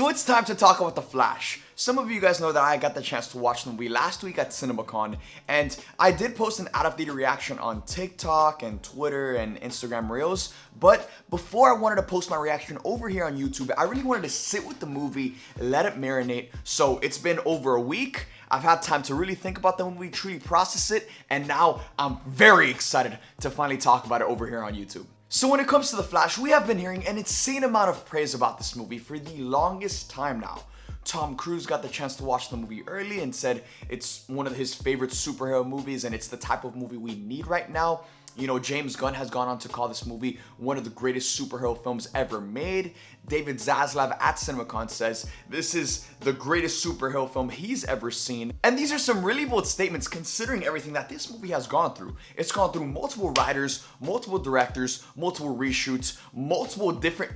So it's time to talk about The Flash. Some of you guys know that I got the chance to watch the movie last week at CinemaCon, and I did post an out-of-theater reaction on TikTok and Twitter and Instagram Reels, but before I wanted to post my reaction over here on YouTube, I really wanted to sit with the movie, let it marinate. So it's been over a week. I've had time to really think about the movie, truly process it, and now I'm very excited to finally talk about it over here on YouTube. So when it comes to The Flash, we have been hearing an insane amount of praise about this movie for the longest time now. Tom Cruise got the chance to watch the movie early and said it's one of his favorite superhero movies and it's the type of movie we need right now. You know, James Gunn has gone on to call this movie one of the greatest superhero films ever made. David Zaslav at CinemaCon says this is the greatest superhero film he's ever seen. And these are some really bold statements considering everything that this movie has gone through. It's gone through multiple writers, multiple directors, multiple reshoots, multiple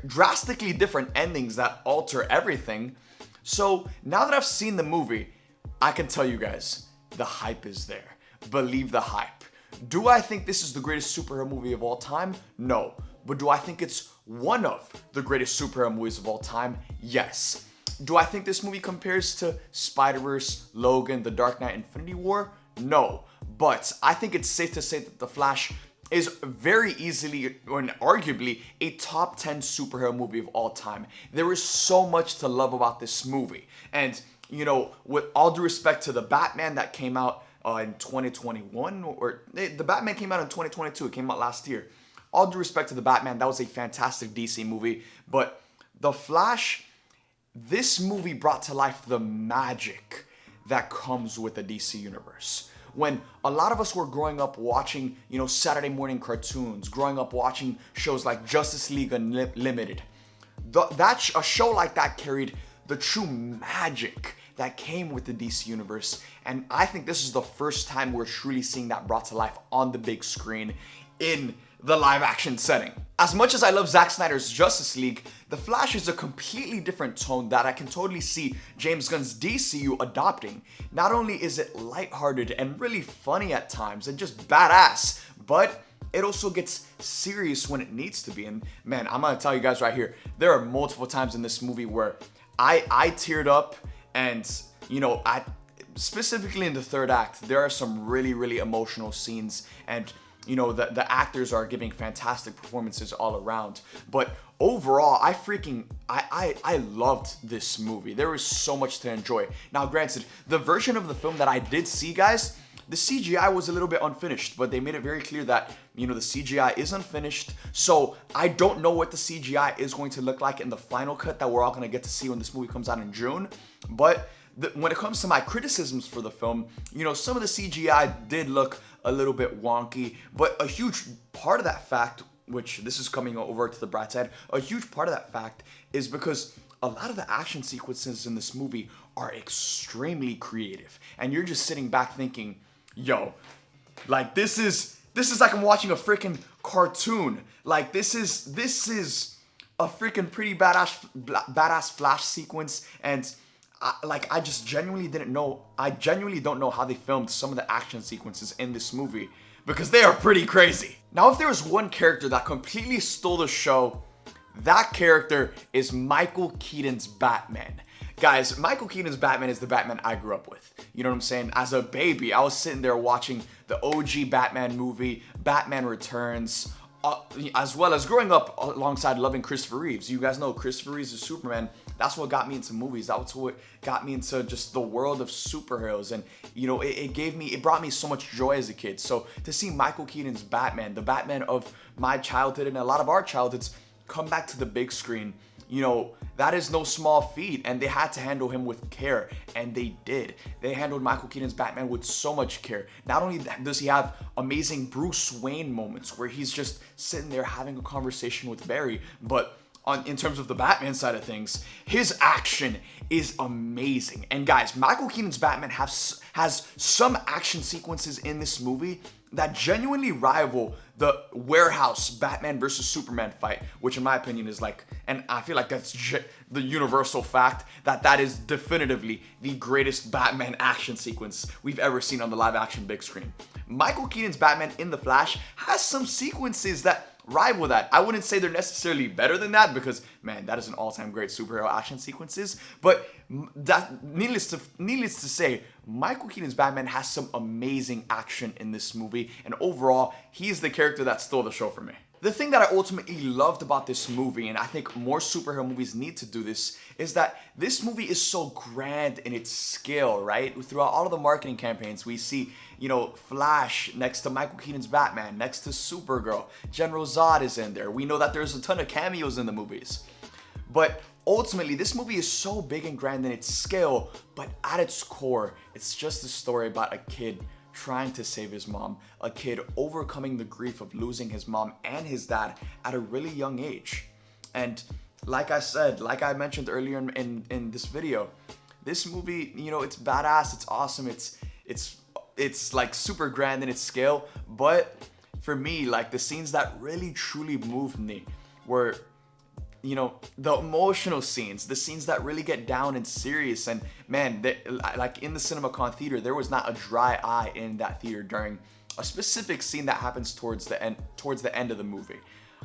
drastically different endings that alter everything. So now that I've seen the movie, I can tell you guys, the hype is there. Believe the hype. Do I think this is the greatest superhero movie of all time? No. But do I think it's one of the greatest superhero movies of all time? Yes. Do I think this movie compares to Spider-Verse, Logan, The Dark Knight, Infinity War? No. But I think it's safe to say that The Flash is very easily and arguably a top 10 superhero movie of all time. There is so much to love about this movie. And, you know, with all due respect to the Batman that came out in 2021, or the Batman came out in 2022, it came out last year. All due respect to the Batman, that was a fantastic DC movie, but The Flash, this movie brought to life the magic that comes with the DC universe. When a lot of us were growing up watching, you know, Saturday morning cartoons, growing up watching shows like Justice League Unlimited, a show like that carried the true magic that came with the DC universe, and I think this is the first time we're truly seeing that brought to life on the big screen in the live action setting. As much as I love Zack Snyder's Justice League, The Flash is a completely different tone that I can totally see James Gunn's DCU adopting. Not only is it lighthearted and really funny at times and just badass, but it also gets serious when it needs to be. And man, I'm gonna tell you guys right here, there are multiple times in this movie where I teared up. And, you know, specifically in the third act, there are some really emotional scenes, and, you know, the actors are giving fantastic performances all around. But overall, I loved this movie. There was so much to enjoy. Now, granted, the version of the film that I did see, guys, the CGI was a little bit unfinished, but they made it very clear that, you know, the CGI is unfinished. So I don't know what the CGI is going to look like in the final cut that we're all going to get to see when this movie comes out in June. But when it comes to my criticisms for the film, you know, some of the CGI did look a little bit wonky, but a huge part of that fact, which this is coming over to the bright side, a huge part of that fact is because a lot of the action sequences in this movie are extremely creative. And you're just sitting back thinking, yo, like this is like I'm watching a freaking cartoon. Like this is a freaking pretty badass Flash sequence, and I just genuinely didn't know. I genuinely don't know how they filmed some of the action sequences in this movie because they are pretty crazy. Now, if there was one character that completely stole the show, that character is Michael Keaton's Batman. Guys, Michael Keaton's Batman is the Batman I grew up with. You know what I'm saying? As a baby, I was sitting there watching the OG Batman movie, Batman Returns, as well as growing up alongside loving Christopher Reeves. You guys know Christopher Reeves is Superman. That's what got me into movies. That's what got me into just the world of superheroes. And, you know, it brought me so much joy as a kid. So to see Michael Keaton's Batman, the Batman of my childhood and a lot of our childhoods, come back to the big screen, you know, that is no small feat, and they had to handle him with care, and they did. They handled Michael Keaton's Batman with so much care. Not only does he have amazing Bruce Wayne moments where he's just sitting there having a conversation with Barry, but in terms of the Batman side of things, his action is amazing. And guys, Michael Keaton's Batman has some action sequences in this movie that genuinely rival the warehouse Batman versus Superman fight, which in my opinion is like, and I feel like that's the universal fact that is definitively the greatest Batman action sequence we've ever seen on the live action big screen. Michael Keaton's Batman in The Flash has some sequences that rival that. I wouldn't say they're necessarily better than that because, man, that is an all-time great superhero action sequences. But that, needless to say, Michael Keaton's Batman has some amazing action in this movie, and overall, he's the character that stole the show for me. The thing that I ultimately loved about this movie, and I think more superhero movies need to do this, is that this movie is so grand in its scale, right? Throughout all of the marketing campaigns, we see, you know, Flash next to Michael Keaton's Batman, next to Supergirl. General Zod is in there. We know that there's a ton of cameos in the movies. But ultimately, this movie is so big and grand in its scale, but at its core, it's just a story about a kid trying to save his mom, a kid overcoming the grief of losing his mom and his dad at a really young age. And like I said, like I mentioned earlier in this video, this movie, you know, it's badass, it's awesome, it's like super grand in its scale, but for me, like the scenes that really truly moved me were, you know, the emotional scenes, the scenes that really get down and serious. And man, like in the CinemaCon theater, there was not a dry eye in that theater during a specific scene that happens towards the end of the movie.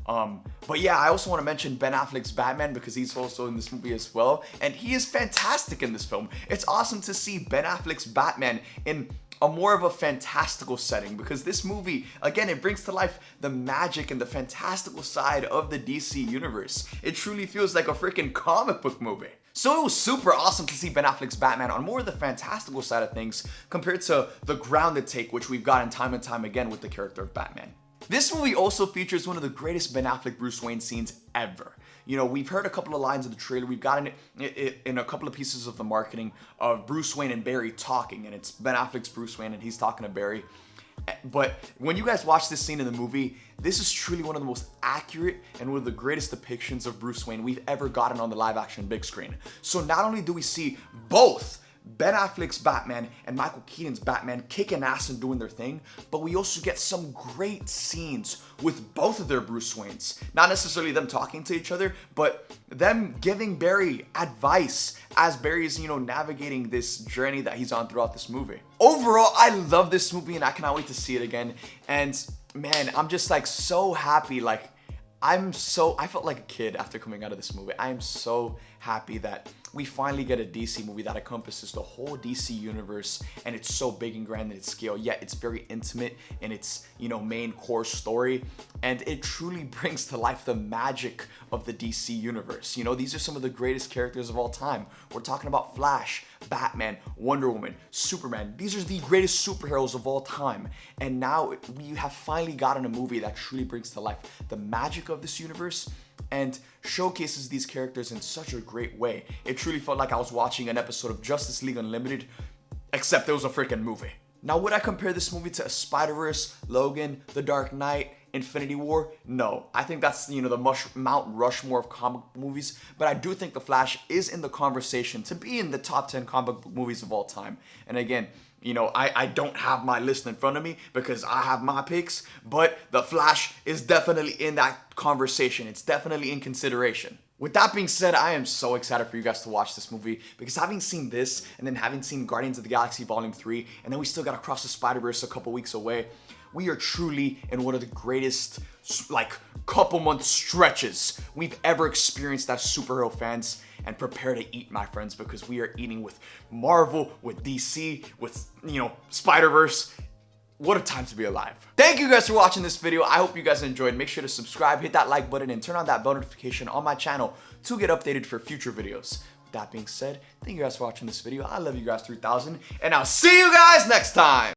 But yeah, I also want to mention Ben Affleck's Batman because he's also in this movie as well, and he is fantastic in this film. It's awesome to see Ben Affleck's Batman in a more of a fantastical setting, because this movie, again, it brings to life the magic and the fantastical side of the DC universe. It truly feels like a freaking comic book movie. So it was super awesome to see Ben Affleck's Batman on more of the fantastical side of things compared to the grounded take which we've gotten time and time again with the character of Batman. This movie also features one of the greatest Ben Affleck Bruce Wayne scenes ever. You know, we've heard a couple of lines of the trailer, we've gotten it in a couple of pieces of the marketing of Bruce Wayne and Barry talking, and it's Ben Affleck's Bruce Wayne and he's talking to Barry. But when you guys watch this scene in the movie, this is truly one of the most accurate and one of the greatest depictions of Bruce Wayne we've ever gotten on the live action big screen. So not only do we see both Ben Affleck's Batman and Michael Keaton's Batman kicking ass and doing their thing, but we also get some great scenes with both of their Bruce Waynes. Not necessarily them talking to each other, but them giving Barry advice as Barry's, you know, navigating this journey that he's on throughout this movie. Overall, I love this movie and I cannot wait to see it again. And man, I'm just like so happy. Like, I felt like a kid after coming out of this movie. I am so happy that we finally get a DC movie that encompasses the whole DC universe, and it's so big and grand in its scale, yet it's very intimate in its, you know, main core story, and it truly brings to life the magic of the DC universe. You know, these are some of the greatest characters of all time. We're talking about Flash, Batman, Wonder Woman, Superman. These are the greatest superheroes of all time, and now we have finally gotten a movie that truly brings to life the magic of this universe and showcases these characters in such a great way. It truly felt like I was watching an episode of Justice League Unlimited, except it was a freaking movie. Now, would I compare this movie to a Spider-Verse, Logan, The Dark Knight, Infinity War? No. I think that's, you know, the Mount Rushmore of comic book movies, but I do think The Flash is in the conversation to be in the top 10 comic book movies of all time. And again, you know, I don't have my list in front of me because I have my picks, but The Flash is definitely in that conversation. It's definitely in consideration. With that being said, I am so excited for you guys to watch this movie because having seen this and then having seen Guardians of the Galaxy Volume 3, and then we still got Across the Spider-Verse a couple weeks away, we are truly in one of the greatest, like, couple month stretches we've ever experienced as superhero fans. And prepare to eat, my friends, because we are eating with Marvel, with DC, with, you know, Spider-Verse. What a time to be alive. Thank you guys for watching this video. I hope you guys enjoyed. Make sure to subscribe, hit that like button, and turn on that bell notification on my channel to get updated for future videos. With that being said, thank you guys for watching this video. I love you guys 3000, and I'll see you guys next time.